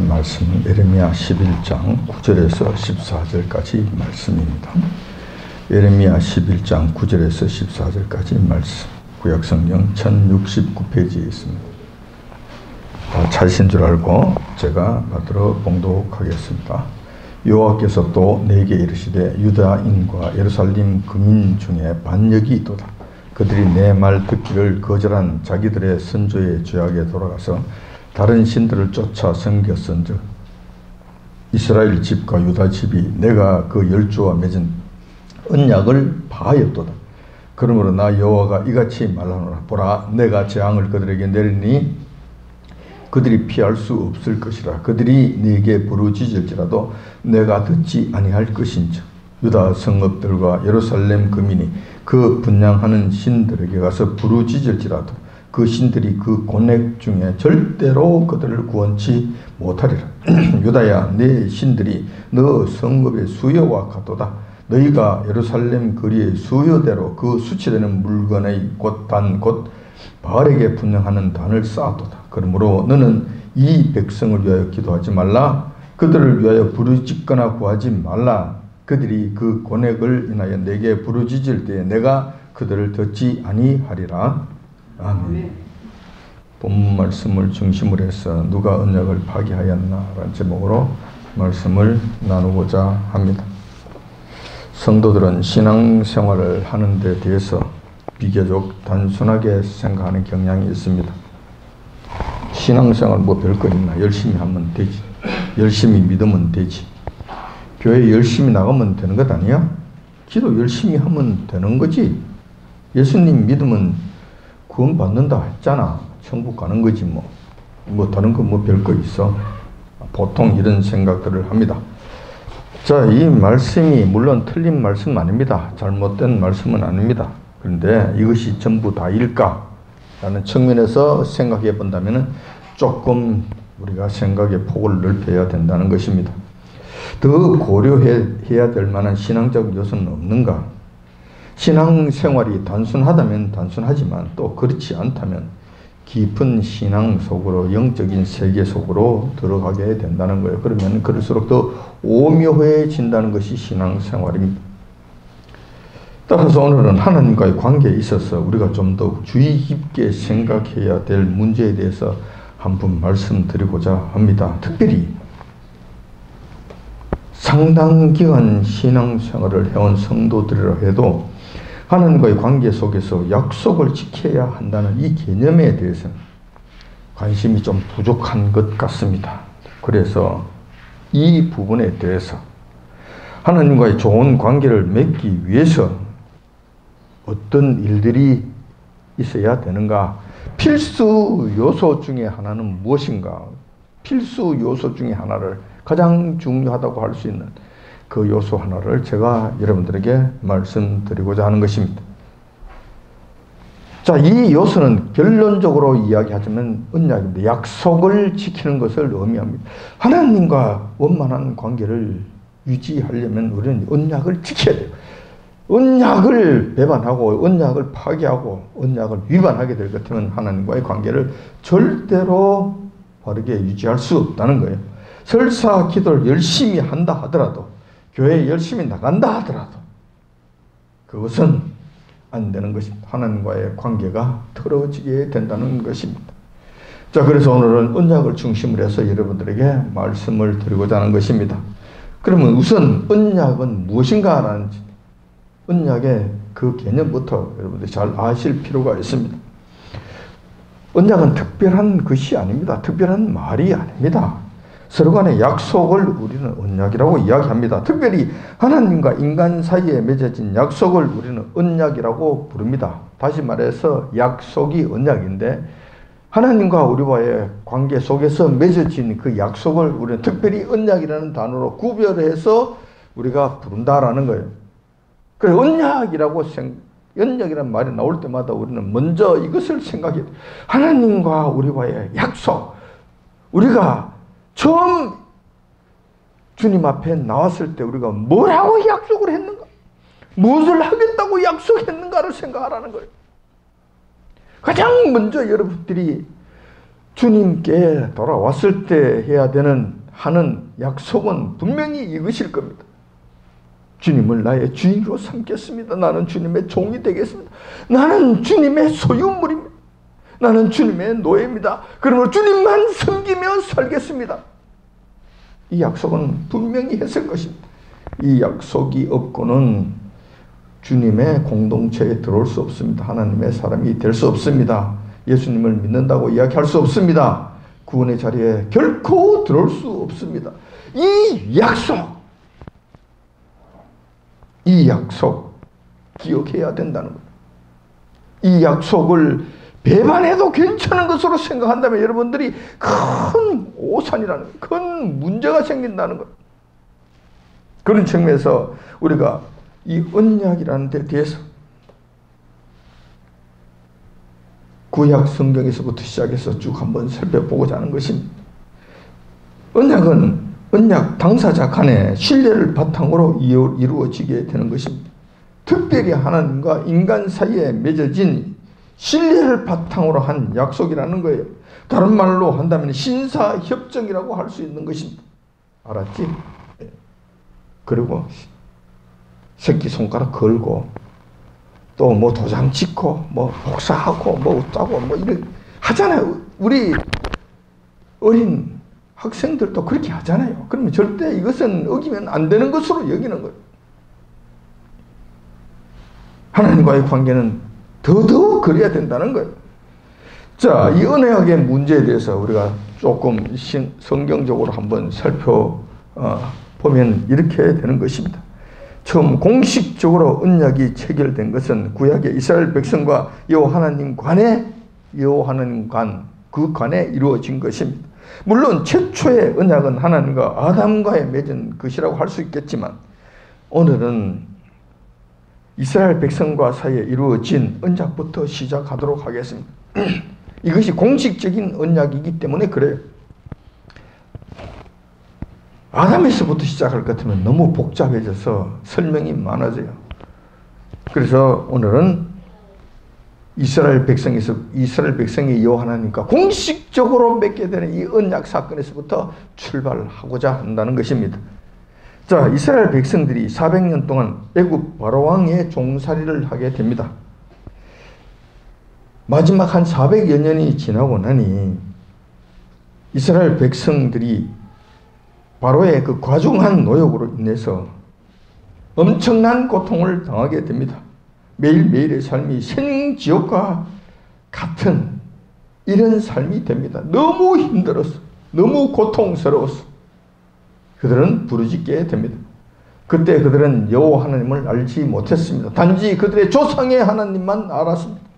말씀은 예레미야 11장 9절에서 14절까지 말씀입니다. 예레미야 11장 9절에서 14절까지 말씀, 구약성경 1069페이지에 있습니다. 다 찾으신 줄 알고 제가 받들어 봉독하겠습니다. 여호와께서 또 내게 이르시되 유다인과 예루살렘 금인 중에 반역이 있도다. 그들이 내 말 듣기를 거절한 자기들의 선조의 죄악에 돌아가서 다른 신들을 쫓아 섬겼은즉 이스라엘 집과 유다 집이 내가 그 열조와 맺은 언약을 파하였도다. 그러므로 나 여호와가 이같이 말하노라. 보라, 내가 재앙을 그들에게 내리니 그들이 피할 수 없을 것이라. 그들이 네게 부르짖을지라도 내가 듣지 아니할 것인즉 유다 성읍들과 예루살렘 금인이 그 분향하는 신들에게 가서 부르짖을지라도 그 신들이 그 고뇌 중에 절대로 그들을 구원치 못하리라. 유다야, 네 신들이 너 성읍의 수요와 같도다. 너희가 예루살렘 거리의 수요대로 그 수치되는 물건의 단 곧 바알에게 분향하는 단을 쌓았도다. 그러므로 너는 이 백성을 위하여 기도하지 말라. 그들을 위하여 부르짖거나 구하지 말라. 그들이 그 고뇌를 인하여 내게 부르짖을 때에 내가 그들을 듣지 아니하리라. 아멘. 본문 말씀을 중심으로 해서 누가 언약을 파기하였나라는 제목으로 말씀을 나누고자 합니다. 성도들은 신앙생활을 하는 데 대해서 비교적 단순하게 생각하는 경향이 있습니다. 신앙생활 뭐 별거 있나? 열심히 하면 되지. 열심히 믿으면 되지. 교회 열심히 나가면 되는 것 아니야? 기도 열심히 하면 되는 거지. 예수님 믿으면 구원 받는다 했잖아. 천국 가는 거지 뭐. 뭐 다른 거 뭐 별거 있어. 보통 이런 생각들을 합니다. 자, 이 말씀이 물론 틀린 말씀 아닙니다. 잘못된 말씀은 아닙니다. 그런데 이것이 전부 다일까? 라는 측면에서 생각해 본다면 조금 우리가 생각의 폭을 넓혀야 된다는 것입니다. 더 고려해야 될 만한 신앙적 요소는 없는가? 신앙생활이 단순하다면 단순하지만 또 그렇지 않다면 깊은 신앙 속으로, 영적인 세계 속으로 들어가게 된다는 거예요. 그러면 그럴수록 더 오묘해진다는 것이 신앙생활입니다. 따라서 오늘은 하나님과의 관계에 있어서 우리가 좀 더 주의 깊게 생각해야 될 문제에 대해서 한번 말씀드리고자 합니다. 특별히 상당 기간 신앙생활을 해온 성도들이라 해도 하나님과의 관계 속에서 약속을 지켜야 한다는 이 개념에 대해서는 관심이 좀 부족한 것 같습니다. 그래서 이 부분에 대해서 하나님과의 좋은 관계를 맺기 위해서 어떤 일들이 있어야 되는가? 필수 요소 중에 하나는 무엇인가? 필수 요소 중에 하나를 가장 중요하다고 할 수 있는 그 요소 하나를 제가 여러분들에게 말씀드리고자 하는 것입니다. 자, 이 요소는 결론적으로 이야기하자면 언약입니다. 약속을 지키는 것을 의미합니다. 하나님과 원만한 관계를 유지하려면 우리는 언약을 지켜야 돼요. 언약을 배반하고 언약을 파기하고 언약을 위반하게 될 것 같으면 하나님과의 관계를 절대로 바르게 유지할 수 없다는 거예요. 설사 기도를 열심히 한다 하더라도, 교회에 열심히 나간다 하더라도 그것은 안 되는 것입니다. 하나님과의 관계가 틀어지게 된다는 것입니다. 자, 그래서 오늘은 언약을 중심으로 해서 여러분들에게 말씀을 드리고자 하는 것입니다. 그러면 우선 언약은 무엇인가라는 언약의 그 개념부터 여러분들이 잘 아실 필요가 있습니다. 언약은 특별한 것이 아닙니다. 특별한 말이 아닙니다. 서로 간의 약속을 우리는 언약이라고 이야기합니다. 특별히 하나님과 인간 사이에 맺어진 약속을 우리는 언약이라고 부릅니다. 다시 말해서 약속이 언약인데 하나님과 우리와의 관계 속에서 맺어진 그 약속을 우리는 특별히 언약이라는 단어로 구별해서 우리가 부른다라는 거예요. 그래, 언약이라는 말이 나올 때마다 우리는 먼저 이것을 생각해야 돼요. 하나님과 우리와의 약속. 우리가 처음 주님 앞에 나왔을 때 우리가 뭐라고 약속을 했는가? 무엇을 하겠다고 약속했는가를 생각하라는 거예요. 가장 먼저 여러분들이 주님께 돌아왔을 때 해야 되는 하는 약속은 분명히 이것일 겁니다. 주님을 나의 주인으로 삼겠습니다. 나는 주님의 종이 되겠습니다. 나는 주님의 소유물입니다. 나는 주님의 노예입니다. 그러므로 주님만 섬기며 살겠습니다. 이 약속은 분명히 했을 것입니다. 이 약속이 없고는 주님의 공동체에 들어올 수 없습니다. 하나님의 사람이 될 수 없습니다. 예수님을 믿는다고 이야기할 수 없습니다. 구원의 자리에 결코 들어올 수 없습니다. 이 약속 기억해야 된다는 것. 이 약속을 배반해도 괜찮은 것으로 생각한다면 여러분들이 큰 오산이라는 것, 큰 문제가 생긴다는 것. 그런 측면에서 우리가 이 언약이라는 데 대해서 구약 성경에서부터 시작해서 쭉 한번 살펴보고자 하는 것입니다. 언약은 언약 당사자 간의 신뢰를 바탕으로 이루어지게 되는 것입니다. 특별히 하나님과 인간 사이에 맺어진 신뢰를 바탕으로 한 약속이라는 거예요. 다른 말로 한다면 신사협정이라고 할 수 있는 것입니다. 알았지? 그리고 새끼손가락 걸고 또 뭐 도장 찍고 뭐 복사하고 뭐 어쩌고 뭐 이렇게 하잖아요. 우리 어린 학생들도 그렇게 하잖아요. 그러면 절대 이것은 어기면 안 되는 것으로 여기는 거예요. 하나님과의 관계는 더더욱 그래야 된다는 거예요. 자, 이 언약의 문제에 대해서 우리가 조금 성경적으로 한번 살펴보면 이렇게 되는 것입니다. 처음 공식적으로 언약이 체결된 것은 구약의 이스라엘 백성과 여호와 하나님 관에 그 관에 이루어진 것입니다. 물론 최초의 언약은 하나님과 아담과의 맺은 것이라고 할 수 있겠지만 오늘은 이스라엘 백성과 사이에 이루어진 언약부터 시작하도록 하겠습니다. 이것이 공식적인 언약이기 때문에 그래요. 아담에서부터 시작할 것 같으면 너무 복잡해져서 설명이 많아져요. 그래서 오늘은 이스라엘 백성이 여호와 하나님과 공식적으로 맺게 되는 이 언약 사건에서부터 출발하고자 한다는 것입니다. 자, 이스라엘 백성들이 400년 동안 애굽 바로왕의 종살이를 하게 됩니다. 마지막 한 400여 년이 지나고 나니 이스라엘 백성들이 바로의 그 과중한 노역으로 인해서 엄청난 고통을 당하게 됩니다. 매일매일의 삶이 생지옥과 같은 이런 삶이 됩니다. 너무 힘들었어. 너무 고통스러웠어. 그들은 부르짖게 됩니다. 그때 그들은 여호와 하나님을 알지 못했습니다. 단지 그들의 조상의 하나님만 알았습니다.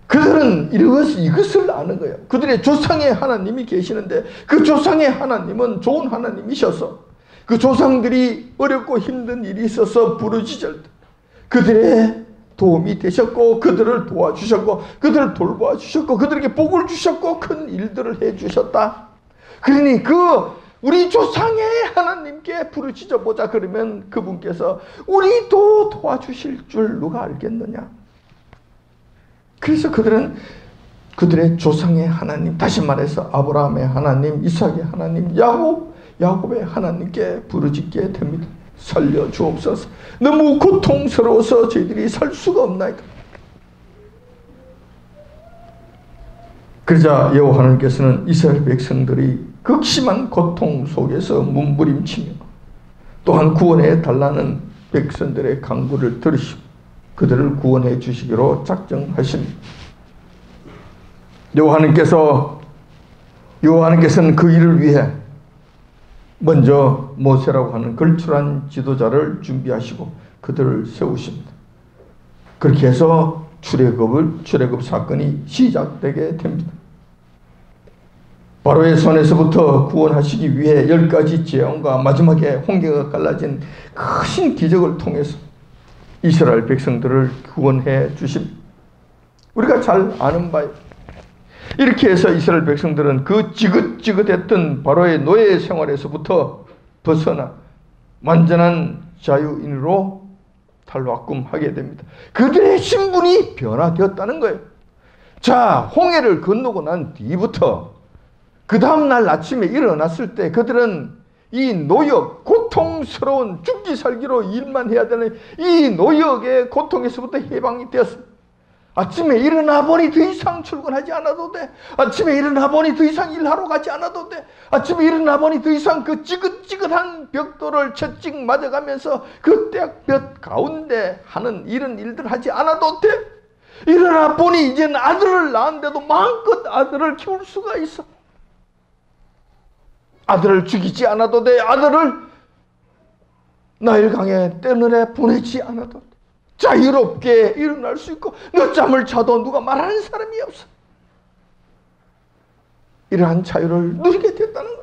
그들은 이것을 아는 거예요. 그들의 조상의 하나님이 계시는데 그 조상의 하나님은 좋은 하나님이셔서 그 조상들이 어렵고 힘든 일이 있어서 부르짖을 때 그들의 도움이 되셨고 그들을 도와주셨고 그들을 돌보아 주셨고 그들에게 복을 주셨고 큰 일들을 해주셨다. 그러니 우리 조상의 하나님께 부르짖어 보자 그러면 그분께서 우리도 도와주실 줄 누가 알겠느냐. 그래서 그들은 그들의 조상의 하나님, 다시 말해서 아브라함의 하나님, 이삭의 하나님, 야곱의 하나님께 부르짖게 됩니다. 살려주옵소서. 너무 고통스러워서 저희들이 살 수가 없나이다. 그러자 여호와 하나님께서는 이스라엘 백성들이 극심한 고통 속에서 몸부림치며 또한 구원해 달라는 백성들의 간구를 들으시고 그들을 구원해 주시기로 작정하십니다. 여호와 하나님께서는 그 일을 위해 먼저 모세라고 하는 걸출한 지도자를 준비하시고 그들을 세우십니다. 그렇게 해서 출애굽 사건이 시작되게 됩니다. 바로의 손에서부터 구원하시기 위해 10가지 재앙과 마지막에 홍해가 갈라진 큰 기적을 통해서 이스라엘 백성들을 구원해 주십니다. 우리가 잘 아는 바예요. 이렇게 해서 이스라엘 백성들은 그 지긋지긋했던 바로의 노예 생활에서부터 벗어나 완전한 자유인으로 탈바꿈하게 됩니다. 그들의 신분이 변화되었다는 거예요. 자, 홍해를 건너고 난 뒤부터 그 다음날 아침에 일어났을 때 그들은 이 노역, 고통스러운 죽기 살기로 일만 해야 되는 이 노역의 고통에서부터 해방이 되었습니다. 아침에 일어나 보니 더 이상 출근하지 않아도 돼. 아침에 일어나 보니 더 이상 일하러 가지 않아도 돼. 아침에 일어나 보니 더 이상 그 찌긋찌긋한 벽돌을 채찍 맞아가면서 그 떼약볕 가운데 하는 이런 일들 하지 않아도 돼. 일어나 보니 이제는 아들을 낳았는데도 마음껏 아들을 키울 수가 있어. 아들을 죽이지 않아도 돼. 아들을 나일강의 떼늘에 보내지 않아도 돼. 자유롭게 일어날 수 있고 늦잠을 자도 누가 말하는 사람이 없어. 이러한 자유를 누리게 됐다는 거예요.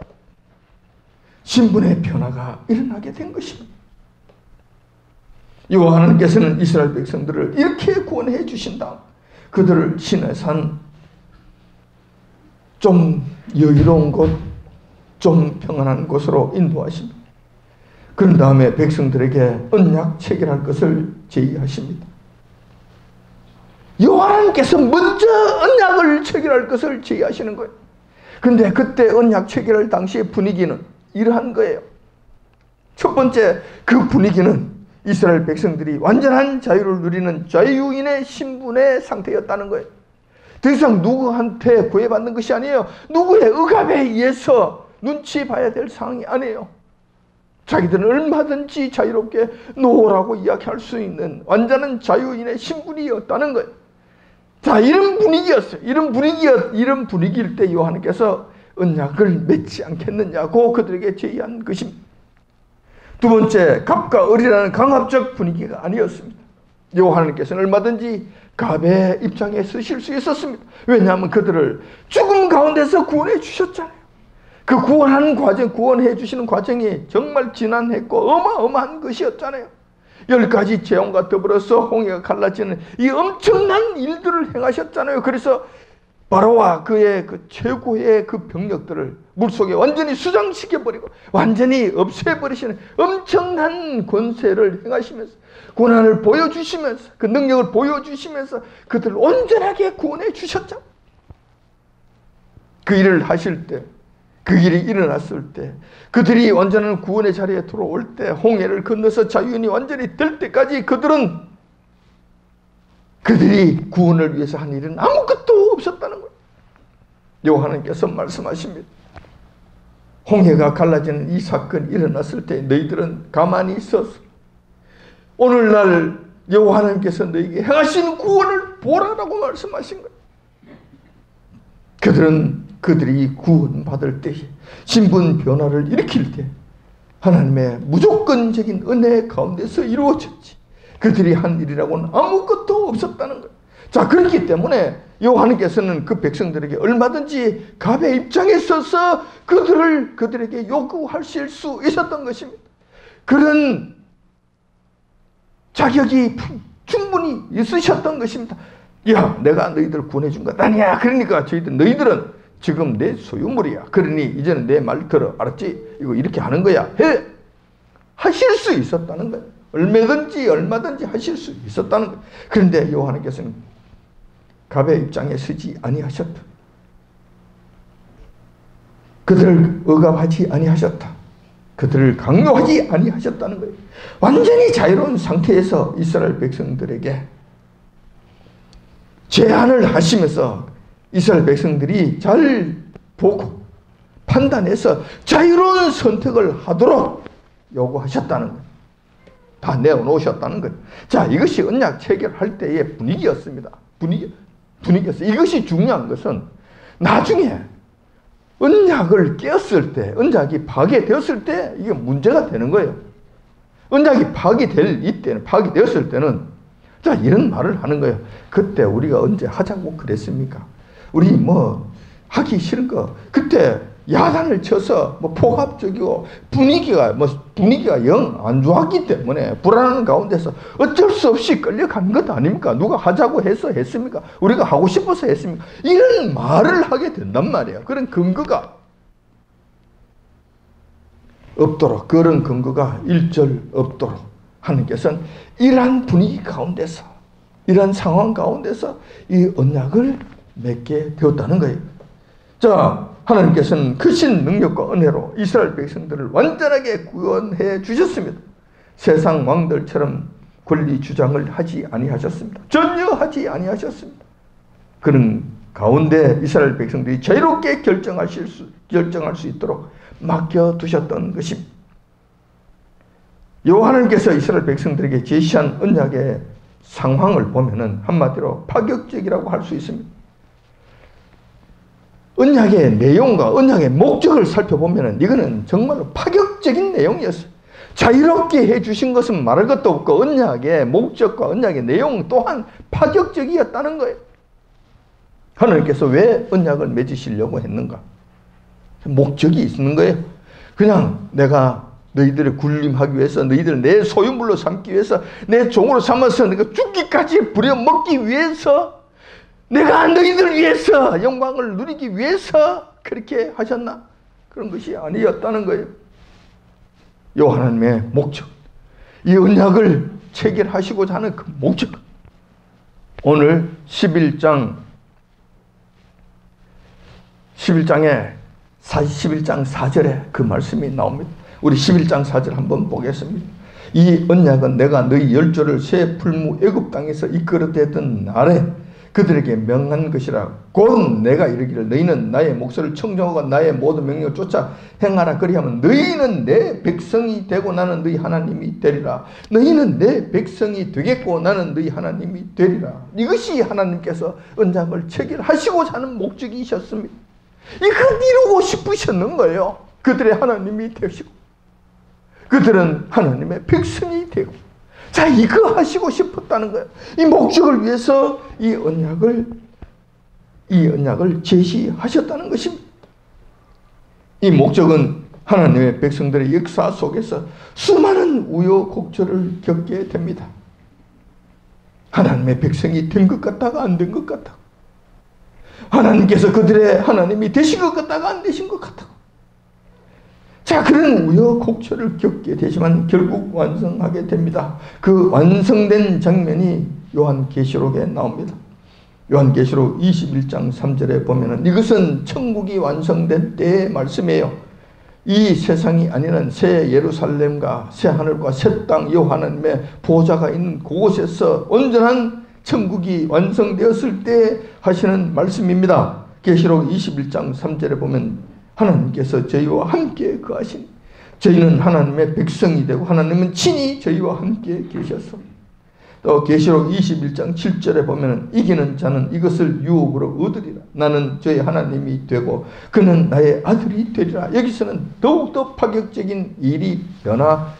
신분의 변화가 일어나게 된 것입니다. 여호와 하나님께서는 이스라엘 백성들을 이렇게 구원해 주신 다음 그들을 시내산 좀 여유로운 곳, 좀 평안한 곳으로 인도하십니다. 그런 다음에 백성들에게 언약 체결할 것을 제의하십니다. 여호와 하나님께서 먼저 언약을 체결할 것을 제의하시는 거예요. 그런데 그때 언약 체결할 당시의 분위기는 이러한 거예요. 첫 번째, 그 분위기는 이스라엘 백성들이 완전한 자유를 누리는 자유인의 신분의 상태였다는 거예요. 더 이상 누구한테 구애받는 것이 아니에요. 누구의 억압에 의해서 눈치 봐야 될 상황이 아니에요. 자기들은 얼마든지 자유롭게 노라고 이야기할 수 있는 완전한 자유인의 신분이었다는 거예요. 자, 이런 분위기였어요. 이런 분위기일 때 요한께서 언약을 맺지 않겠느냐고 그들에게 제의한 것입니다. 두 번째, 갑과 을이라는 강압적 분위기가 아니었습니다. 요한께서는 얼마든지 갑의 입장에 서실 수 있었습니다. 왜냐하면 그들을 죽음 가운데서 구원해 주셨잖아요. 그 구원하는 과정, 구원해 주시는 과정이 정말 지난했고 어마어마한 것이었잖아요. 10가지 재앙과 더불어서 홍해가 갈라지는 이 엄청난 일들을 행하셨잖아요. 그래서 바로와 그의 그 최고의 그 병력들을 물속에 완전히 수장시켜버리고 완전히 없애버리시는 엄청난 권세를 행하시면서 고난을 보여주시면서 그 능력을 보여주시면서 그들을 온전하게 구원해 주셨죠. 그 일을 하실 때, 그 일이 일어났을 때, 그들이 완전한 구원의 자리에 들어올 때, 홍해를 건너서 자유인이 완전히 될 때까지 그들이 구원을 위해서 한 일은 아무것도 없었다는 거예요. 요한께서 말씀하십니다. 홍해가 갈라지는 이 사건이 일어났을 때 너희들은 가만히 있어서 오늘날 여호와께서 너희에게 행하신 구원을 보라라고 말씀하신 거예요. 그들이 구원받을 때에 신분 변화를 일으킬 때 하나님의 무조건적인 은혜 가운데서 이루어졌지 그들이 한 일이라고는 아무것도 없었다는 거예요. 자, 그렇기 때문에 여호와께서는 그 백성들에게 얼마든지 갑의 입장에 서서 그들에게 요구하실 수 있었던 것입니다. 그런 자격이 충분히 있으셨던 것입니다. 야, 내가 너희들 구원해 준 것 아니야. 그러니까 너희들은 지금 내 소유물이야. 그러니 이제는 내 말 들어. 알았지? 이거 이렇게 하는 거야. 해. 하실 수 있었다는 거예요. 얼마든지 하실 수 있었다는 거예요. 그런데 여호와께서는 갑의 입장에 서지 아니하셨다. 그들을 억압하지 아니하셨다. 그들을 강요하지 아니하셨다는 거예요. 완전히 자유로운 상태에서 이스라엘 백성들에게 제안을 하시면서 이스라엘 백성들이 잘 보고 판단해서 자유로운 선택을 하도록 요구하셨다는 거예요. 다 내어놓으셨다는 거예요. 자, 이것이 언약 체결할 때의 분위기였습니다. 분위기였어요. 이것이 중요한 것은 나중에 언약을 깨었을 때, 언약이 파괴되었을 때 이게 문제가 되는 거예요. 언약이 파괴되었을 때는 자, 이런 말을 하는 거예요. 그때 우리가 언제 하자고 그랬습니까? 우리 하기 싫은 거 그때 야단을 쳐서 폭압적이고 분위기가 영 안 좋았기 때문에 불안한 가운데서 어쩔 수 없이 끌려간 것 아닙니까? 누가 하자고 해서 했습니까? 우리가 하고 싶어서 했습니까? 이런 말을 하게 된단 말이에요. 그런 근거가 없도록, 그런 근거가 일절 없도록 하나님께서는 이러한 분위기 가운데서, 이러한 상황 가운데서 이 언약을 맺게 되었다는 거예요. 자, 하나님께서는 크신 능력과 은혜로 이스라엘 백성들을 완전하게 구원해 주셨습니다. 세상 왕들처럼 권리 주장을 하지 아니하셨습니다. 전혀 하지 아니하셨습니다. 그런 가운데 이스라엘 백성들이 자유롭게 결정할 수 있도록 맡겨두셨던 것입니다. 하나님께서 이스라엘 백성들에게 제시한 언약의 상황을 보면은 한마디로 파격적이라고 할 수 있습니다. 언약의 내용과 언약의 목적을 살펴보면은 이거는 정말로 파격적인 내용이었어요. 자유롭게 해주신 것은 말할 것도 없고 언약의 목적과 언약의 내용 또한 파격적이었다는 거예요. 하나님께서 왜 언약을 맺으시려고 했는가? 목적이 있는 거예요. 그냥 내가 너희들을 군림하기 위해서, 너희들을 내 소유물로 삼기 위해서, 내 종으로 삼아서 내가 죽기까지 부려먹기 위해서, 내가 너희들을 위해서 영광을 누리기 위해서 그렇게 하셨나? 그런 것이 아니었다는 거예요. 하나님의 목적, 이 언약을 체결하시고자 하는 그 목적, 오늘 11장 4절에 그 말씀이 나옵니다. 우리 11장 4절 한번 보겠습니다. 이 언약은 내가 너희 열조를 새 풀무 애굽 땅에서 이끌어내던 날에 그들에게 명한 것이라. 곧 내가 이르기를 너희는 나의 목소리를 청정하고 나의 모든 명령을 쫓아 행하라. 그리하면 너희는 내 백성이 되고 나는 너희 하나님이 되리라. 너희는 내 백성이 되겠고 나는 너희 하나님이 되리라. 이것이 하나님께서 언약을 체결하시고자 하는 목적이셨습니다. 이걸 이루고 싶으셨는 거예요. 그들의 하나님이 되시고 그들은 하나님의 백성이 되고, 자, 이거 하시고 싶었다는 거예요. 이 목적을 위해서 이 언약을 제시하셨다는 것입니다. 이 목적은 하나님의 백성들의 역사 속에서 수많은 우여곡절을 겪게 됩니다. 하나님의 백성이 된 것 같다가 안 된 것 같다고, 하나님께서 그들의 하나님이 되신 것 같다가 안 되신 것 같다고, 자, 그런 우여곡절을 겪게 되지만 결국 완성하게 됩니다. 그 완성된 장면이 요한계시록에 나옵니다. 요한계시록 21장 3절에 보면은 이것은 천국이 완성된 때의 말씀이에요. 이 세상이 아니는 새 예루살렘과 새 하늘과 새 땅, 여호와 하나님의 보좌가 있는 그곳에서 온전한 천국이 완성되었을 때 하시는 말씀입니다. 계시록 21장 3절에 보면 하나님께서 저희와 함께 거하신, 저희는 하나님의 백성이 되고 하나님은 친히 저희와 함께 계셔서, 또 계시록 21장 7절에 보면 이기는 자는 이것을 유업으로 얻으리라. 나는 저희 하나님이 되고 그는 나의 아들이 되리라. 여기서는 더욱더 파격적인 일이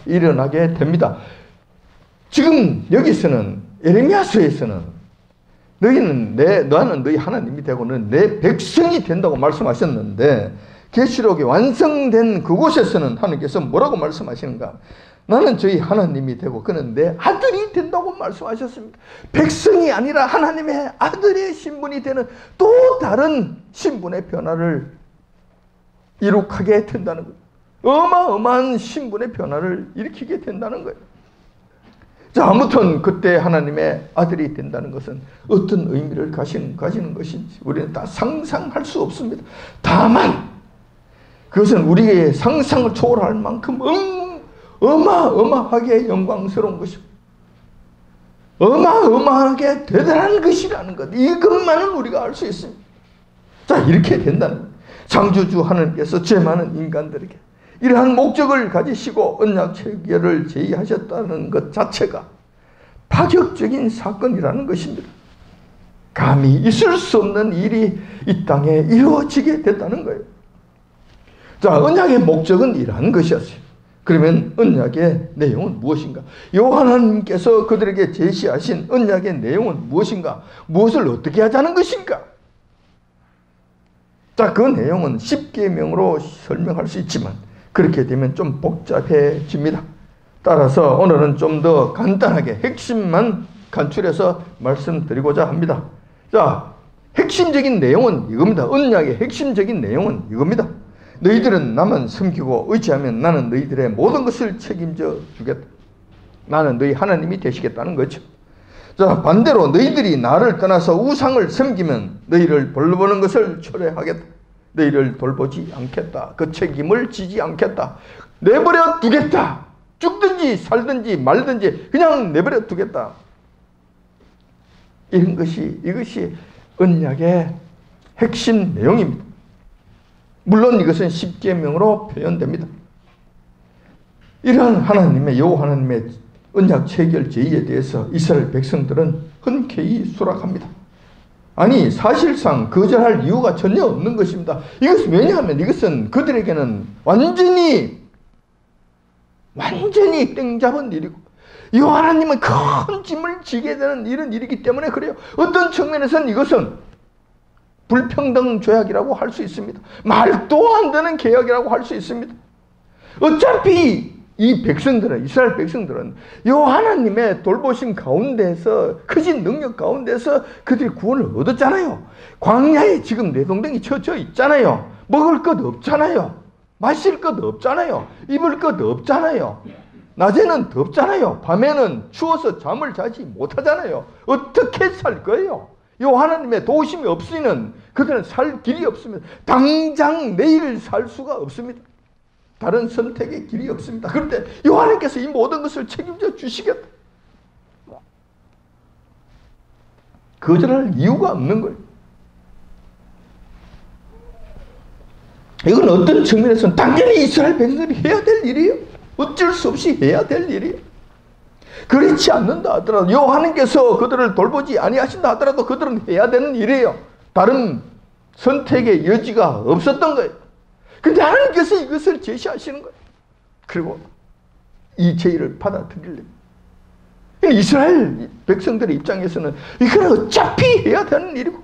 일어나게 됩니다. 지금 여기서는 에레미야서에서는 나는 너희 하나님이 되고 너는 내 백성이 된다고 말씀하셨는데, 계시록이 완성된 그곳에서는 하나님께서 뭐라고 말씀하시는가? 나는 저희 하나님이 되고 그는 내 아들이 된다고 말씀하셨습니다. 백성이 아니라 하나님의 아들의 신분이 되는 또 다른 신분의 변화를 이룩하게 된다는 거예요. 어마어마한 신분의 변화를 일으키게 된다는 거예요. 자, 아무튼 그때 하나님의 아들이 된다는 것은 어떤 의미를 가지는 것인지 우리는 다 상상할 수 없습니다. 다만 그것은 우리의 상상을 초월할 만큼 어마어마하게 영광스러운 것입니다. 어마어마하게 대단한 것이라는 것, 이것만은 우리가 알 수 있습니다. 자, 이렇게 된다는 거예요. 창조주 하나님께서 죄 많은 인간들에게 이러한 목적을 가지시고 언약 체결을 제의하셨다는 것 자체가 파격적인 사건이라는 것입니다. 감히 있을 수 없는 일이 이 땅에 이루어지게 됐다는 거예요. 자, 언약의 목적은 이러한 것이었어요. 그러면 언약의 내용은 무엇인가? 하나님께서 그들에게 제시하신 언약의 내용은 무엇인가? 무엇을 어떻게 하자는 것인가? 자, 그 내용은 십계명으로 설명할 수 있지만 그렇게 되면 좀 복잡해집니다. 따라서 오늘은 좀 더 간단하게 핵심만 간추려서 말씀드리고자 합니다. 자, 핵심적인 내용은 이겁니다. 언약의 핵심적인 내용은 이겁니다. 너희들은 나만 섬기고 의지하면 나는 너희들의 모든 것을 책임져 주겠다. 나는 너희 하나님이 되시겠다는 거죠. 자, 반대로 너희들이 나를 떠나서 우상을 섬기면 너희를 벌러보는 것을 초래하겠다. 너희를 돌보지 않겠다. 그 책임을 지지 않겠다. 내버려 두겠다. 죽든지 살든지 말든지 그냥 내버려 두겠다. 이것이 언약의 핵심 내용입니다. 물론 이것은 십계명으로 표현됩니다. 이러한 여호와 하나님의 언약 체결 제의에 대해서 이스라엘 백성들은 흔쾌히 수락합니다. 아니 사실상 거절할 이유가 전혀 없는 것입니다. 이것은 왜냐하면 이것은 그들에게는 완전히 땡잡은 일이고 여호와 하나님은 큰 짐을 지게 되는 이런 일이기 때문에 그래요. 어떤 측면에서는 이것은 불평등 조약이라고 할 수 있습니다. 말도 안 되는 계약이라고 할 수 있습니다. 어차피 이 백성들은, 이스라엘 백성들은 여호와 하나님의 돌보심 가운데서, 크신 능력 가운데서 그들이 구원을 얻었잖아요. 광야에 지금 내동댕이 쳐져 있잖아요. 먹을 것 없잖아요. 마실 것 없잖아요. 입을 것 없잖아요. 낮에는 덥잖아요. 밤에는 추워서 잠을 자지 못하잖아요. 어떻게 살 거예요? 여호와 하나님의 도우심이 없으면 그들은 살 길이 없습니다. 당장 내일 살 수가 없습니다. 다른 선택의 길이 없습니다. 그런데 여호와 하나님께서 이 모든 것을 책임져 주시겠다. 거절할 이유가 없는 거예요. 이건 어떤 측면에서는 당연히 이스라엘 백성들이 해야 될 일이에요. 어쩔 수 없이 해야 될 일이에요. 그렇지 않는다 하더라도 여호와 하나님께서 그들을 돌보지 아니하신다 하더라도 그들은 해야 되는 일이에요. 다른 선택의 여지가 없었던 거예요. 그런데 하나님께서 이것을 제시하시는 거예요. 그리고 이 제의를 받아들이려고. 이스라엘 백성들의 입장에서는 이건 어차피 해야 되는 일이고,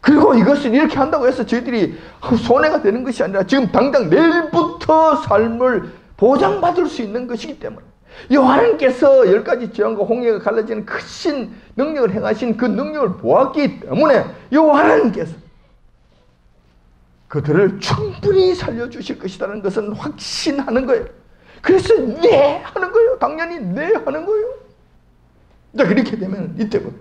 그리고 이것을 이렇게 한다고 해서 저희들이 손해가 되는 것이 아니라 지금 당장 내일부터 삶을 보장받을 수 있는 것이기 때문에 여호와 하나님께서 10가지 재앙과 홍해가 갈라지는 크신 능력을 행하신 그 능력을 보았기 때문에 여호와 하나님께서 그들을 충분히 살려주실 것이라는 것은 확신하는 거예요. 그래서 네 하는 거예요. 당연히 네 하는 거예요. 자, 그렇게 되면 이때부터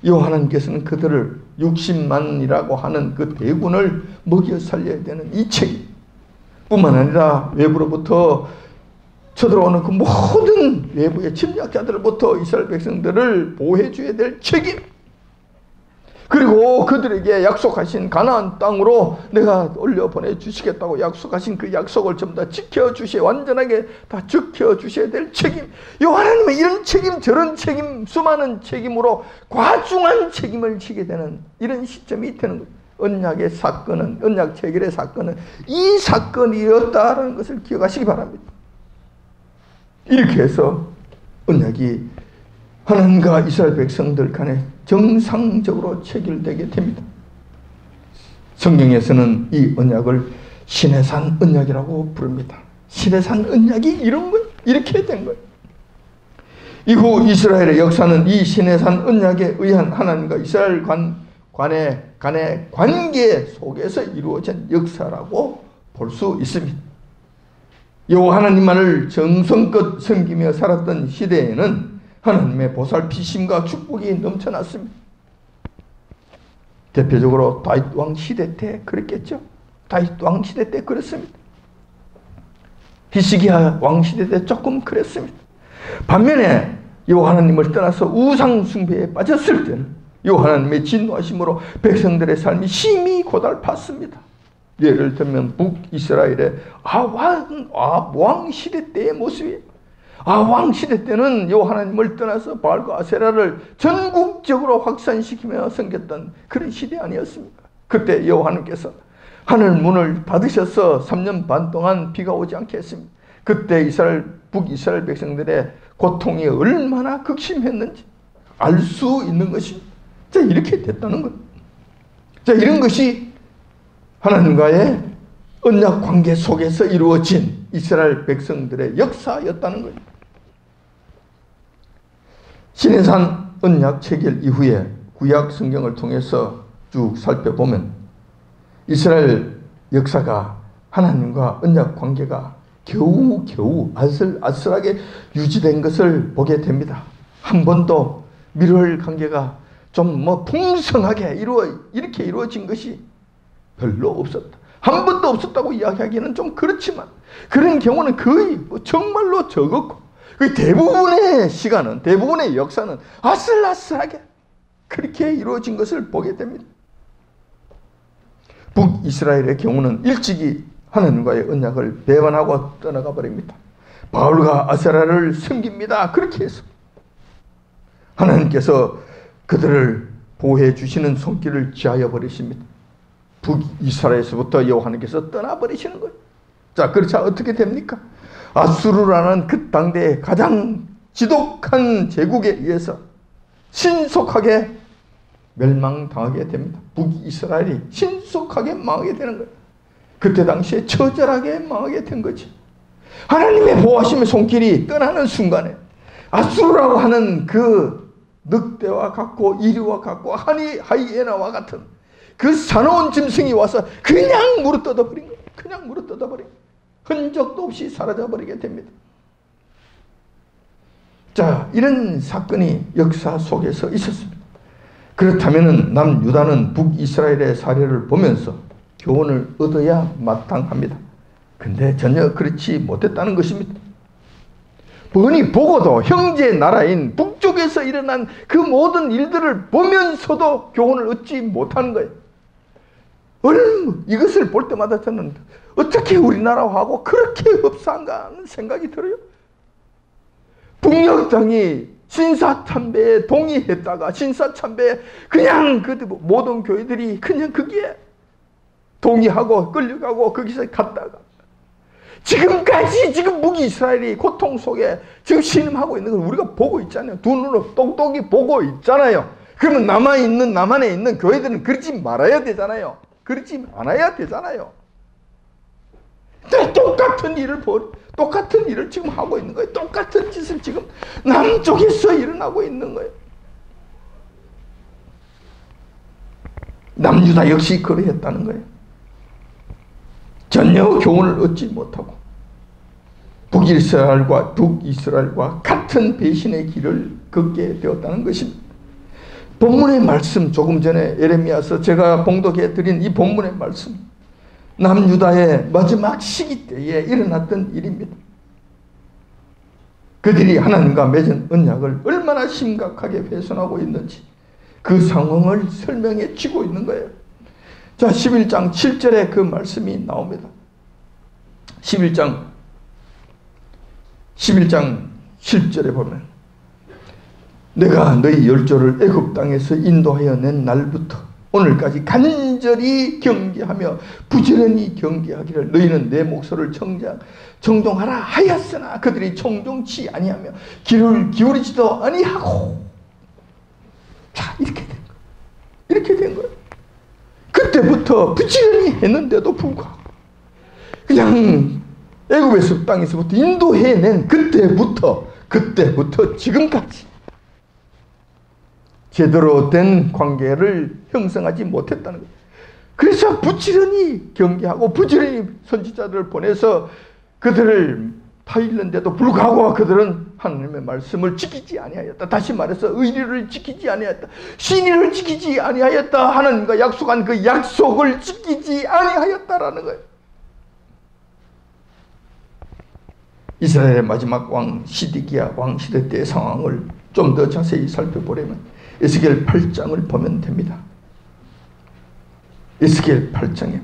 여호와 하나님께서는 그들을 60만이라고 하는 그 대군을 먹여 살려야 되는 이 책임 뿐만 아니라 외부로부터 쳐들어오는 그 모든 외부의 침략자들로부터 이스라엘 백성들을 보호해 줘야 될 책임, 그리고 그들에게 약속하신 가나안 땅으로 내가 올려보내 주시겠다고 약속하신 그 약속을 전부 다 지켜주셔야, 완전하게 다 지켜주셔야 될 책임, 여호와 하나님의 이런 책임 저런 책임 수많은 책임으로 과중한 책임을 지게 되는 이런 시점이 되는 거예요. 언약의 사건은, 언약 체결의 사건은 이 사건이었다라는 것을 기억하시기 바랍니다. 이렇게 해서 언약이 하나님과 이스라엘 백성들 간에 정상적으로 체결되게 됩니다. 성경에서는 이 언약을 시내산 언약이라고 부릅니다. 시내산 언약이 이런 거예요. 이렇게 된 거예요. 이후 이스라엘의 역사는 이 시내산 언약에 의한 하나님과 이스라엘 간의 관계 속에서 이루어진 역사라고 볼 수 있습니다. 여호와 하나님만을 정성껏 섬기며 살았던 시대에는 하나님의 보살피심과 축복이 넘쳐났습니다. 대표적으로 다윗 왕 시대 때 그랬겠죠. 다윗 왕 시대 때 그랬습니다. 히스기야 왕 시대 때 조금 그랬습니다. 반면에 여호와 하나님을 떠나서 우상 숭배에 빠졌을 때는 여호와 하나님의 진노하심으로 백성들의 삶이 심히 고달팠습니다. 예를 들면 북이스라엘의 왕 시대 때의 모습이에요. 왕 시대 때는 여호와 하나님을 떠나서 바알과 아세라를 전국적으로 확산시키며 섬겼던 그런 시대 아니었습니까? 그때 여호와 하나님께서 하늘 문을 닫으셔서 3년 반 동안 비가 오지 않게 했습니다. 그때 북이스라엘 백성들의 고통이 얼마나 극심했는지 알 수 있는 것입니다. 자, 이렇게 됐다는 것. 자, 이런 것이 하나님과의 언약 관계 속에서 이루어진 이스라엘 백성들의 역사였다는 거예요. 시내산 언약 체결 이후에 구약 성경을 통해서 쭉 살펴보면 이스라엘 역사가 하나님과 언약 관계가 겨우겨우 아슬아슬하게 유지된 것을 보게 됩니다. 한 번도 밀월 관계가 좀 풍성하게 이렇게 이루어진 것이 별로 없었다. 한 번도 없었다고 이야기하기는 좀 그렇지만 그런 경우는 거의 정말로 적었고 그 대부분의 시간은, 대부분의 역사는 아슬아슬하게 그렇게 이루어진 것을 보게 됩니다. 북이스라엘의 경우는 일찍이 하나님과의 언약을 배반하고 떠나가 버립니다. 바울과 아세라를 섬깁니다. 그렇게 해서 하나님께서 그들을 보호해 주시는 손길을 지하여 버리십니다. 북이스라엘에서부터 여호와께서 떠나버리시는 거예요. 자, 그렇자 어떻게 됩니까? 아수르라는 그 당대의 가장 지독한 제국에 의해서 신속하게 멸망당하게 됩니다. 북이스라엘이 신속하게 망하게 되는 거예요. 그때 당시에 처절하게 망하게 된 거지. 하나님의 보호하심의 손길이 떠나는 순간에 아수르라고 하는 그 늑대와 같고 이리와 같고 하이에나와 같은 그 사나운 짐승이 와서 그냥 물어뜯어버린 거예요. 그냥 물어뜯어버린 거예요. 흔적도 없이 사라져버리게 됩니다. 자, 이런 사건이 역사 속에서 있었습니다. 그렇다면 남유다는 북이스라엘의 사례를 보면서 교훈을 얻어야 마땅합니다. 근데 전혀 그렇지 못했다는 것입니다. 뻔히 보고도 형제 나라인 북쪽에서 일어난 그 모든 일들을 보면서도 교훈을 얻지 못하는 거예요. 이것을 볼 때마다 저는 어떻게 우리나라하고 그렇게 흡사한가 하는 생각이 들어요. 북녘당이 신사참배에 동의했다가 신사참배에 그냥 그 모든 교회들이 그냥 거기에 동의하고 끌려가고 거기서 갔다가 지금까지 지금 북이스라엘이 고통 속에 지금 신음하고 있는 걸 우리가 보고 있잖아요. 두 눈으로 똑똑히 보고 있잖아요. 그러면 남한에 있는 교회들은 그러지 말아야 되잖아요. 그러지 않아야 되잖아요. 똑같은 일을 지금 하고 있는 거예요. 똑같은 짓을 지금 남쪽에서 일어나고 있는 거예요. 남유다 역시 그러했다는 거예요. 전혀 교훈을 얻지 못하고 북이스라엘과 같은 배신의 길을 걷게 되었다는 것입니다. 본문의 말씀, 조금 전에 예레미야서 제가 봉독해 드린 이 본문의 말씀, 남유다의 마지막 시기 때에 일어났던 일입니다. 그들이 하나님과 맺은 언약을 얼마나 심각하게 훼손하고 있는지 그 상황을 설명해 주고 있는 거예요. 자, 11장 7절에 그 말씀이 나옵니다. 11장 7절에 보면 내가 너희 열조를 애굽 땅에서 인도하여 낸 날부터 오늘까지 간절히 경계하며 부지런히 경계하기를 너희는 내 목소리를 청종하라 하였으나 그들이 청종치 아니하며 귀를 기울이지도 아니하고. 자, 이렇게 된 거예요. 그때부터 부지런히 했는데도 불구하고 그냥 애굽에서 땅에서부터 인도해낸 그때부터 지금까지 제대로 된 관계를 형성하지 못했다는 거예요. 그래서 부지런히 경계하고 부지런히 선지자들을 보내서 그들을 파일는데도 불구하고 그들은 하나님의 말씀을 지키지 아니하였다. 다시 말해서 의리를 지키지 아니하였다. 신의를 지키지 아니하였다. 하나님과 약속한 그 약속을 지키지 아니하였다라는 거예요. 이스라엘의 마지막 왕 시드기야 왕 시대 때의 상황을 좀 더 자세히 살펴보려면 에스겔 8장을 보면 됩니다. 에스겔 8장에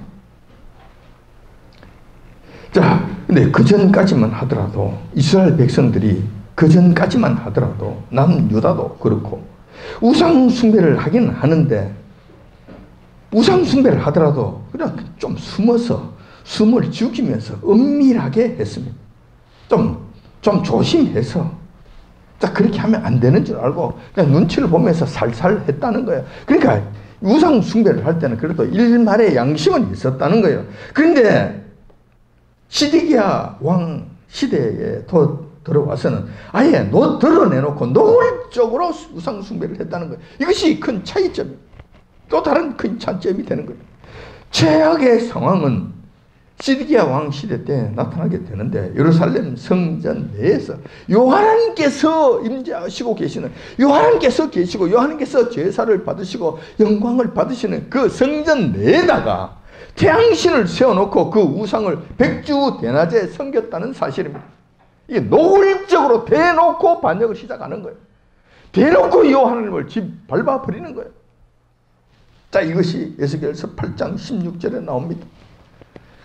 자, 근데 그전까지만 하더라도 이스라엘 백성들이 그전까지만 하더라도 남유다도 그렇고 우상 숭배를 하긴 하는데 우상 숭배를 하더라도 그냥 좀 숨어서 숨을 죽이면서 은밀하게 했습니다. 좀 조심해서 자, 그렇게 하면 안 되는 줄 알고 그냥 눈치를 보면서 살살 했다는 거예요. 그러니까 우상 숭배를 할 때는 그래도 일말의 양심은 있었다는 거예요. 그런데 시드기야 왕 시대에 들어와서는 아예 드러내놓고 노골적으로 우상 숭배를 했다는 거예요. 이것이 큰 차이점이에요. 또 다른 큰 차이점이 되는 거예요. 최악의 상황은 시드기야 왕 시대 때 나타나게 되는데 예루살렘 성전 내에서 요한께서 임재하시고 계시는 요한께서 계시고 요한께서 제사를 받으시고 영광을 받으시는 그 성전 내에다가 태양신을 세워놓고 그 우상을 백주 대낮에 섬겼다는 사실입니다. 이게 노골적으로 대놓고 반역을 시작하는 거예요. 대놓고 이 하나님을 밟아버리는 거예요. 자, 이것이 에스겔서 8장 16절에 나옵니다.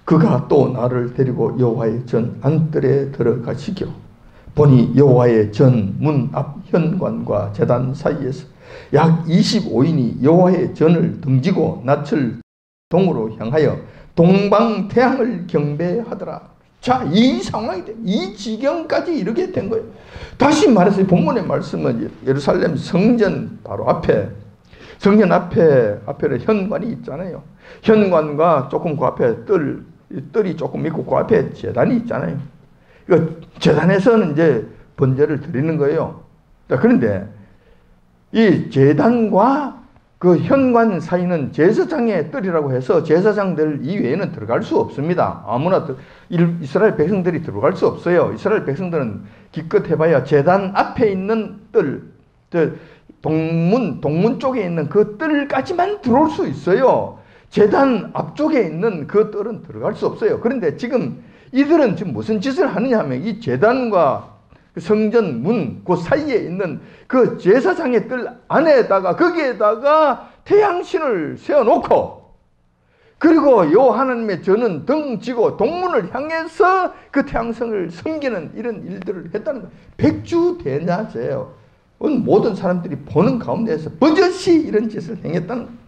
그가 또 나를 데리고 여호와의 전 안뜰에 들어가시기로 보니 여호와의 전 문 앞 현관과 제단 사이에서 약 25인이 여호와의 전을 등지고 낯을 동으로 향하여 동방 태양을 경배하더라. 자, 이 상황이 돼. 이 지경까지 이르게 된 거예요. 다시 말해서 본문의 말씀은 예루살렘 성전 바로 앞에, 성전 앞에는 현관이 있잖아요. 현관과 조금 그 앞에 뜰이 조금 있고 그 앞에 제단이 있잖아요. 그러니까 제단에서는 이제 번제를 드리는 거예요. 그런데 이 제단과 그 현관 사이는 제사장의 뜰이라고 해서 제사장들 이외에는 들어갈 수 없습니다. 아무나 이스라엘 백성들이 들어갈 수 없어요. 이스라엘 백성들은 기껏 해봐야 제단 앞에 있는 뜰, 동문 쪽에 있는 그 뜰까지만 들어올 수 있어요. 제단 앞쪽에 있는 그 뜰은 들어갈 수 없어요. 그런데 지금 이들은 지금 무슨 짓을 하느냐 하면 이 제단과 성전 문 그 사이에 있는 그 제사장의 뜰 안에다가 거기에다가 태양신을 세워놓고 그리고 요 하나님의 전은 등지고 동문을 향해서 그 태양성을 섬기는 이런 일들을 했다는 거예요. 백주대낮에요. 모든 사람들이 보는 가운데에서 버젓이 이런 짓을 행했다는 거예요.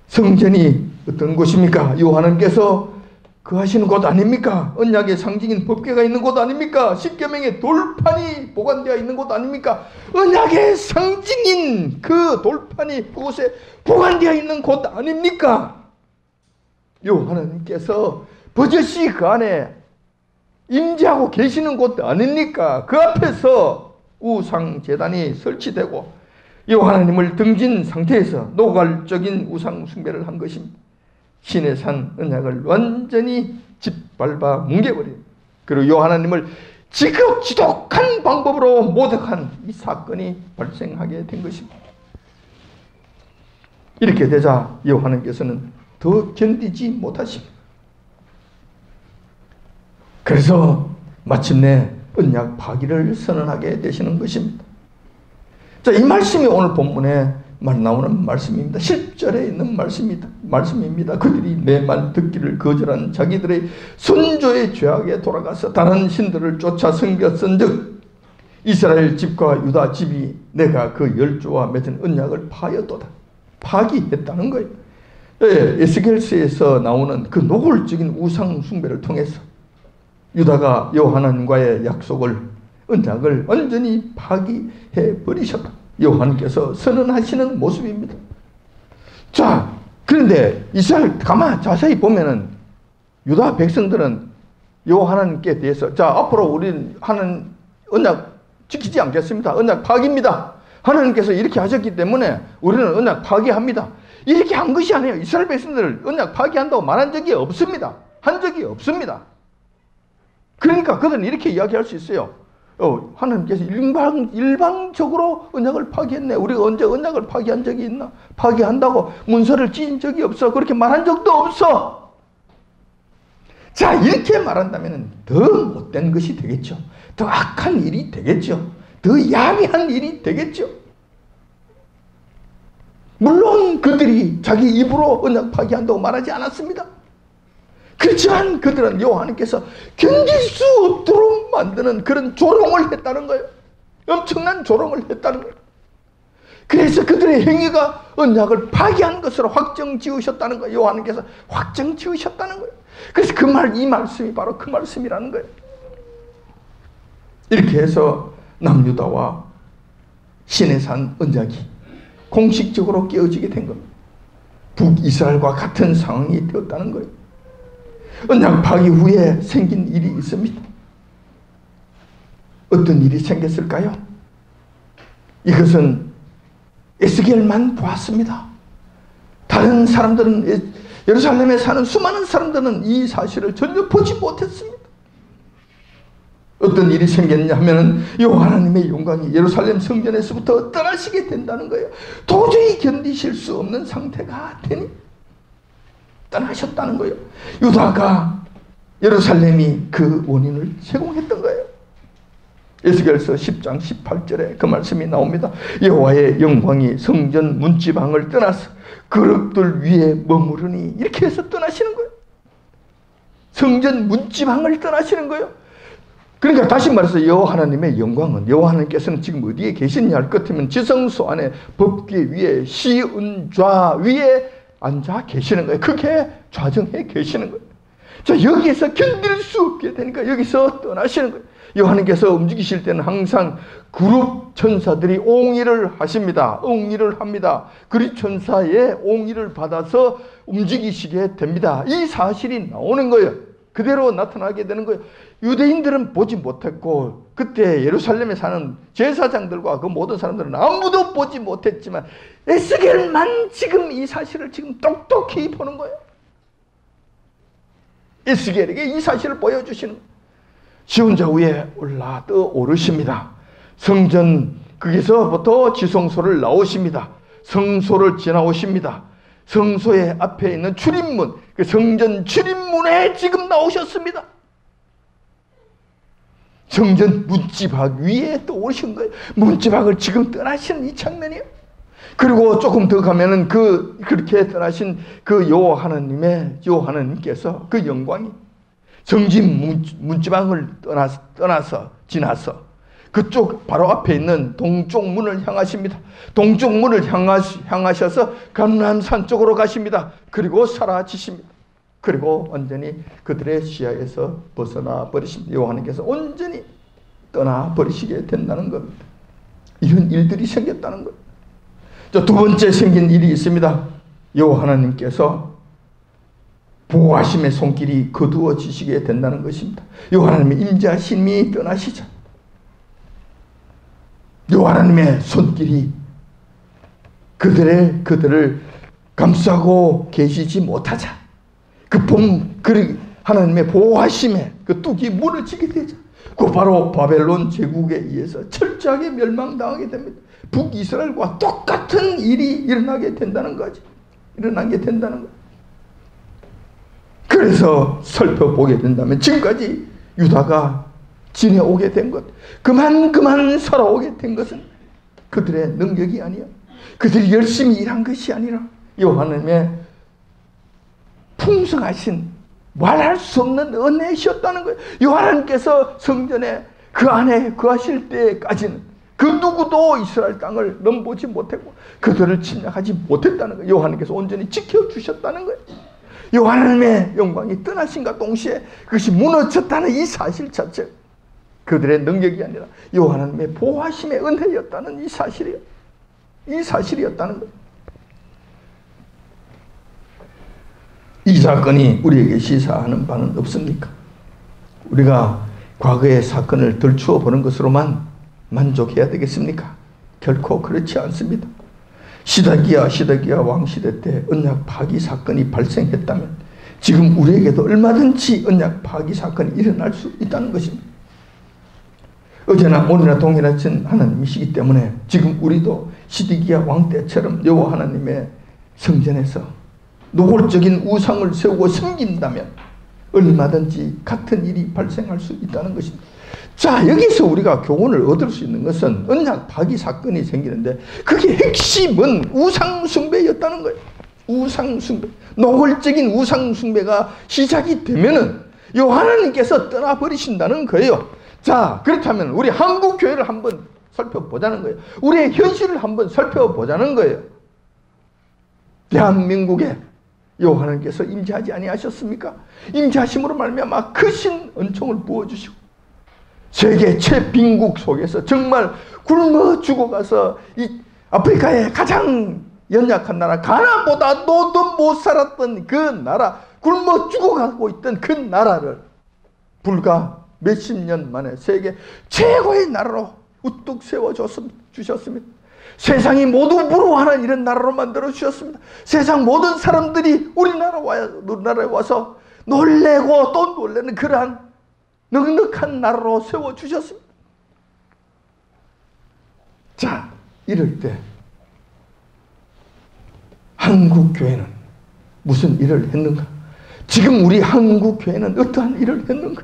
성전이 어떤 곳입니까? 요 하나님께서 거하시는 곳 아닙니까? 언약의 상징인 법궤가 있는 곳 아닙니까? 십계명의 돌판이 보관되어 있는 곳 아닙니까? 언약의 상징인 그 돌판이 그곳에 보관되어 있는 곳 아닙니까? 요 하나님께서 버젓이 그 안에 임재하고 계시는 곳 아닙니까? 그 앞에서 우상 제단이 설치되고 요 하나님을 등진 상태에서 노골적인 우상 숭배를 한 것입니다. 신의 산 언약을 완전히 짓밟아 뭉개버린, 그리고 요 하나님을 지독한 방법으로 모독한 이 사건이 발생하게 된 것입니다. 이렇게 되자 요 하나님께서는 더 견디지 못하십니다. 그래서 마침내 언약 파기를 선언하게 되시는 것입니다. 자, 이 말씀이 오늘 본문에 나오는 말씀입니다. 10절에 있는 말씀입니다. 그들이 내 말 듣기를 거절한 자기들의 선조의 죄악에 돌아가서 다른 신들을 쫓아 섬겼은즉 이스라엘 집과 유다 집이 내가 그 열조와 맺은 언약을 파였도다. 파기했다는 거예요. 에스겔서에서 나오는 그 노골적인 우상 숭배를 통해서 유다가 요 하나님과의 약속을, 언약을 완전히 파기해 버리셨다. 요한께서 선언하시는 모습입니다. 자, 그런데 이스라엘 가만 자세히 보면은 유다 백성들은 요 하나님께 대해서 자, 앞으로 우리는 하는 언약 지키지 않겠습니다. 언약 파기입니다. 하나님께서 이렇게 하셨기 때문에 우리는 언약 파기합니다. 이렇게 한 것이 아니에요. 이스라엘 백성들을 언약 파기한다고 말한 적이 없습니다. 한 적이 없습니다. 그러니까 그들은 이렇게 이야기할 수 있어요. 하나님께서 일방적으로 언약을 파기했네. 우리가 언제 언약을 파기한 적이 있나? 파기한다고 문서를 찢은 적이 없어. 그렇게 말한 적도 없어. 자, 이렇게 말한다면 더 못된 것이 되겠죠. 더 악한 일이 되겠죠. 더 야비한 일이 되겠죠. 물론 그들이 자기 입으로 언약 파기한다고 말하지 않았습니다. 그렇지만 그들은 여호와님께서 견딜 수 없도록 만드는 그런 조롱을 했다는 거예요. 엄청난 조롱을 했다는 거예요. 그래서 그들의 행위가 언약을 파기한 것으로 확정 지으셨다는 거예요. 여호와님께서 확정 지으셨다는 거예요. 그래서 이 말씀이 바로 그 말씀이라는 거예요. 이렇게 해서 남유다와 신의 산 언약이 공식적으로 깨어지게 된 겁니다. 북이스라엘과 같은 상황이 되었다는 거예요. 언약 파기 후에 생긴 일이 있습니다. 어떤 일이 생겼을까요? 이것은 에스겔만 보았습니다. 다른 사람들은, 예루살렘에 사는 수많은 사람들은 이 사실을 전혀 보지 못했습니다. 어떤 일이 생겼냐 하면은 여호와 하나님의 영광이 예루살렘 성전에서부터 떠나시게 된다는 거예요. 도저히 견디실 수 없는 상태가 되니 떠나셨다는 거예요. 유다가 예루살렘이 그 원인을 제공했던 거예요. 에스겔서 10장 18절에 그 말씀이 나옵니다. 여호와의 영광이 성전 문지방을 떠나서 그릇들 위에 머무르니, 이렇게 해서 떠나시는 거예요. 성전 문지방을 떠나시는 거예요. 그러니까 다시 말해서 여호와 하나님의 영광은, 여호와 하나님께서는 지금 어디에 계시냐 할 것 같으면 지성소 안에 법궤 위에 시은좌 위에 앉아 계시는 거예요. 그렇게 좌정해 계시는 거예요. 자, 여기에서 견딜 수 없게 되니까 여기서 떠나시는 거예요. 여호와님께서 움직이실 때는 항상 그룹 천사들이 옹의를 하십니다. 옹의를 합니다. 그룹 천사의 옹의를 받아서 움직이시게 됩니다. 이 사실이 나오는 거예요. 그대로 나타나게 되는 거예요. 유대인들은 보지 못했고, 그때 예루살렘에 사는 제사장들과 그 모든 사람들은 아무도 보지 못했지만 에스겔만 지금 이 사실을 지금 똑똑히 보는 거예요. 에스겔에게 이 사실을 보여주시는 거예요. 지훈자 위에 올라 떠오르십니다. 성전 거기서부터 지성소를 나오십니다. 성소를 지나오십니다. 성소의 앞에 있는 출입문, 그 성전 출입문에 지금 나오셨습니다. 성전 문지박 위에 떠오르신 거예요. 문지박을 지금 떠나시는 이 장면이에요. 그리고 조금 더 가면은 그렇게 떠나신 그 여호와 하나님께서 그 영광이 성진 문지방을 떠나서 지나서 그쪽 바로 앞에 있는 동쪽 문을 향하십니다. 동쪽 문을 향하셔서 감람산 쪽으로 가십니다. 그리고 사라지십니다. 그리고 완전히 그들의 시야에서 벗어나 버리십니다. 여호와 하나님께서 온전히 떠나 버리시게 된다는 겁니다. 이런 일들이 생겼다는 거예요. 두 번째 생긴 일이 있습니다. 여호와 하나님께서 보호하심의 손길이 거두어지시게 된다는 것입니다. 여호와 하나님의 임재하심이 떠나시자 여호와 하나님의 손길이 그들을 감싸고 계시지 못하자 그 하나님의 보호하심에 그 뚝이 무너지게 되자 그 바로 바벨론 제국에 의해서 철저하게 멸망당하게 됩니다. 북이스라엘과 똑같은 일이 일어나게 된다는 거지. 일어나게 된다는 거. 그래서 살펴보게 된다면 지금까지 유다가 지내오게 된 것, 그만 살아오게 된 것은 그들의 능력이 아니야. 그들이 열심히 일한 것이 아니라 여호와 하나님의 풍성하신 말할 수 없는 은혜이셨다는 거예요. 여호와 하나님께서 성전에 그 안에 거하실 때까지는 그 누구도 이스라엘 땅을 넘보지 못했고 그들을 침략하지 못했다는 거예요. 여호와 하나님께서 온전히 지켜주셨다는 거예요. 여호와 하나님의 영광이 떠나신과 동시에 그것이 무너졌다는 이 사실 자체, 그들의 능력이 아니라 여호와 하나님의 보호하심의 은혜였다는 이 사실이에요. 이 사실이었다는 거예요. 이 사건이 우리에게 시사하는 바는 없습니까? 우리가 과거의 사건을 들추어 보는 것으로만 만족해야 되겠습니까? 결코 그렇지 않습니다. 시드기야 왕시대 때 언약 파기 사건이 발생했다면 지금 우리에게도 얼마든지 언약 파기 사건이 일어날 수 있다는 것입니다. 어제나 오늘이나 동일하신 하나님이시기 때문에 지금 우리도 시드기야 왕 때처럼 여호와 하나님의 성전에서 노골적인 우상을 세우고 섬긴다면 얼마든지 같은 일이 발생할 수 있다는 것입니다. 자, 여기서 우리가 교훈을 얻을 수 있는 것은 언약 파기 사건이 생기는데 그게 핵심은 우상숭배였다는 거예요. 우상숭배. 노골적인 우상숭배가 시작이 되면은 여호와 하나님께서 떠나버리신다는 거예요. 자, 그렇다면 우리 한국 교회를 한번 살펴보자는 거예요. 우리의 현실을 한번 살펴보자는 거예요. 대한민국에 여호와 하나님께서 임재하지 아니하셨습니까? 임재하심으로 말미암아 크신 은총을 부어주시고 세계 최빈국 속에서 정말 굶어 죽어가서 이 아프리카의 가장 연약한 나라 가나보다도 더 못 살았던 그 나라, 굶어 죽어가고 있던 그 나라를 불과 몇십 년 만에 세계 최고의 나라로 우뚝 세워주셨습니다. 세상이 모두 부러워하는 이런 나라로 만들어 주셨습니다. 세상 모든 사람들이 우리나라에 와서 놀래고 또 놀래는 그러한 넉넉한 나라로 세워주셨습니다. 자, 이럴 때 한국교회는 무슨 일을 했는가? 지금 우리 한국교회는 어떠한 일을 했는가?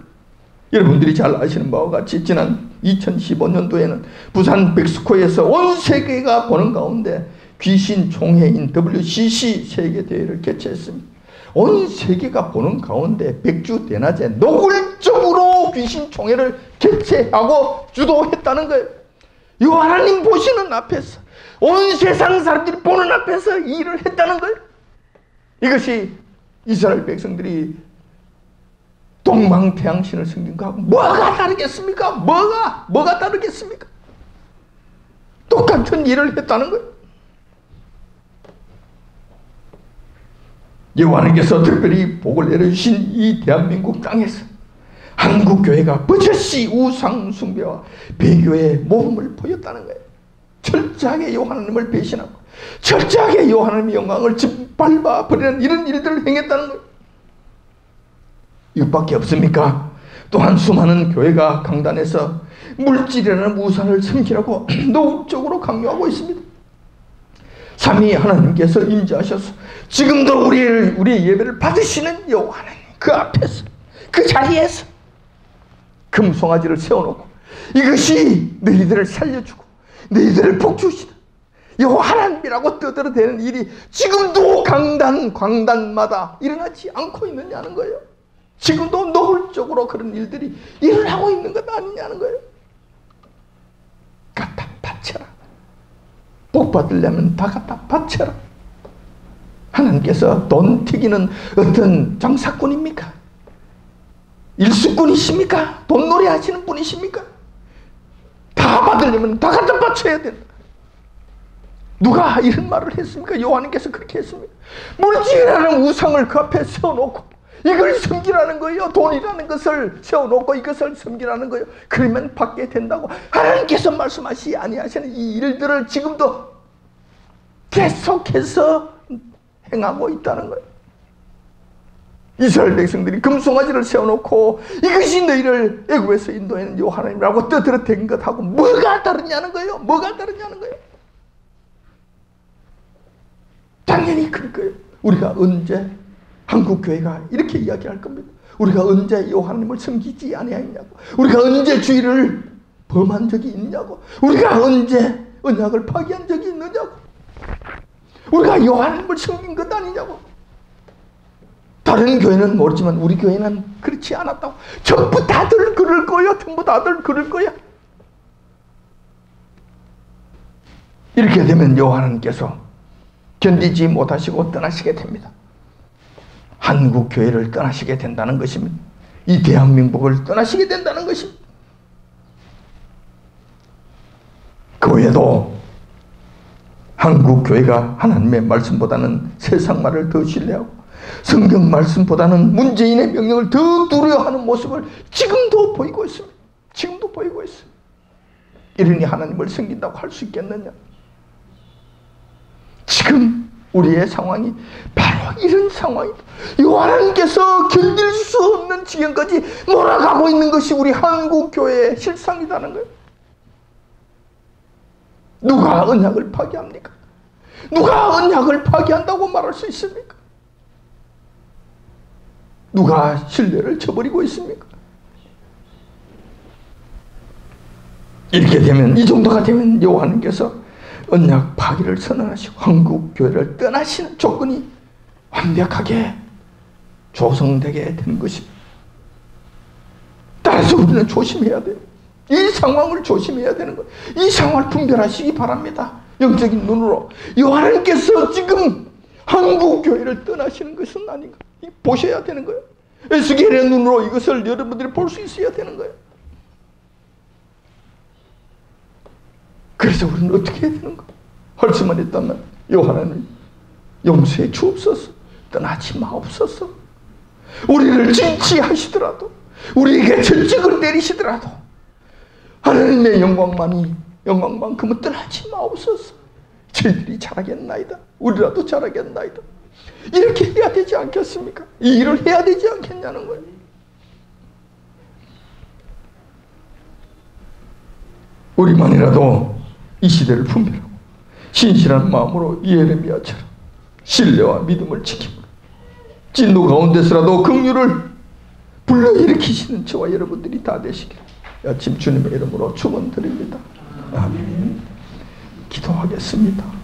여러분들이 잘 아시는 바와 같이 지난 2015년도에는 부산 백스코에서 온 세계가 보는 가운데 귀신 총회인 WCC 세계대회를 개최했습니다. 온 세계가 보는 가운데 백주 대낮에 노골적으로 귀신 총회를 개최하고 주도했다는 거예요. 이 하나님 보시는 앞에서, 온 세상 사람들이 보는 앞에서 이 일을 했다는 거예요. 이것이 이스라엘 백성들이 동방태양신을 섬긴 거하고 뭐가 다르겠습니까? 뭐가 다르겠습니까? 똑같은 일을 했다는 거예요. 여호와께서 특별히 복을 내려주신 이 대한민국 땅에서 한국교회가 버젓이 우상숭배와 배교의 모험을 보였다는 거예요. 철저하게 하나님을 배신하고 철저하게 하나님의 영광을 짓밟아 버리는 이런 일들을 행했다는 거예요. 이것밖에 없습니까? 또한 수많은 교회가 강단에서 물질이라는 우상을 섬기라고 노골적으로 강요하고 있습니다. 삼위 하나님께서 임재하셔서 지금도 우리의 예배를 받으시는 여호와 하나님, 그 앞에서, 그 자리에서 금송아지를 세워놓고 이것이 너희들을 살려주고 너희들을 복주시다 여호와 하나님이라고 떠들어대는 일이 지금도 광단마다 일어나지 않고 있느냐는 거예요. 지금도 노골적으로 그런 일들이 일어나고 있는 것 아니냐는 거예요. 갖다 바쳐라. 복 받으려면 다 갖다 바쳐라. 하나님께서 돈 튀기는 어떤 장사꾼입니까? 일수꾼이십니까? 돈놀이 하시는 분이십니까? 다 받으려면 다 갖다 바쳐야 된다. 누가 이런 말을 했습니까? 여호와님께서 그렇게 했습니다. 물질이라는 우상을 그 앞에 세워놓고 이걸 섬기라는 거예요. 돈이라는 것을 세워놓고 이것을 섬기라는 거예요. 그러면 받게 된다고 하나님께서 말씀하시지 아니하시는 이 일들을 지금도 계속해서 행하고 있다는 거예요. 이스라엘 백성들이 금송아지를 세워놓고 이것이 너희를 애굽에서 인도하는 여호와 하나님이라고 떠들어댄 것하고 뭐가 다르냐는 거예요. 뭐가 다르냐는 거예요. 당연히 그럴 거예요. 우리가 언제 한국교회가 이렇게 이야기할 겁니다. 우리가 언제 여호와 하나님을 섬기지 아니하였냐고, 우리가 언제 주의를 범한 적이 있냐고, 우리가 언제 언약을 파기한 적이 있느냐고, 우리가 여호와 하나님을 섬긴 것 아니냐고. 다른 교회는 모르지만 우리 교회는 그렇지 않았다고. 전부 다들 그럴 거야. 전부 다들 그럴 거야. 이렇게 되면 여호와 하나님께서 견디지 못하시고 떠나시게 됩니다. 한국 교회를 떠나시게 된다는 것입니다. 이 대한민국을 떠나시게 된다는 것입니다. 그 외에도 한국 교회가 하나님의 말씀보다는 세상 말을 더 신뢰하고 성경 말씀보다는 문재인의 명령을 더 두려워하는 모습을 지금도 보이고 있습니다. 지금도 보이고 있습니다. 이러니 하나님을 섬긴다고 할 수 있겠느냐? 지금 우리의 상황이 바로 이런 상황이다. 여호와 하나님께서 견딜 수 없는 지경까지 몰아가고 있는 것이 우리 한국교회의 실상이라는 거예요. 누가 언약을 파기합니까? 누가 언약을 파기한다고 말할 수 있습니까? 누가 신뢰를 저버리고 있습니까? 이렇게 되면, 이 정도가 되면 여호와 하나님께서 언약 파기를 선언하시고 한국교회를 떠나시는 조건이 완벽하게 조성되게 되는 것입니다. 따라서 우리는 조심해야 돼요. 이 상황을 조심해야 되는 거예요. 이 상황을 분별하시기 바랍니다. 영적인 눈으로 여호와 하나님께서 지금 한국교회를 떠나시는 것은 아닌가 보셔야 되는 거예요. 에스겔의 눈으로 이것을 여러분들이 볼 수 있어야 되는 거예요. 그래서 우리는 어떻게 해야 되는가? 할 수만 있다면 여호와 하나님 용서해 주옵소서. 떠나지 마옵소서. 우리를 진치하시더라도, 우리에게 절직을 내리시더라도 하나님의 영광만큼은 떠나지 마옵소서. 저희들이 잘하겠나이다. 우리라도 잘하겠나이다. 이렇게 해야 되지 않겠습니까? 이 일을 해야 되지 않겠냐는 거예요. 우리만이라도 이 시대를 분별하고 신실한 마음으로 예레미야처럼 신뢰와 믿음을 지키고 진노 가운데서라도 긍휼을 불러일으키시는 저와 여러분들이 다 되시기를 아침 주님의 이름으로 축원드립니다. 아멘. 기도하겠습니다.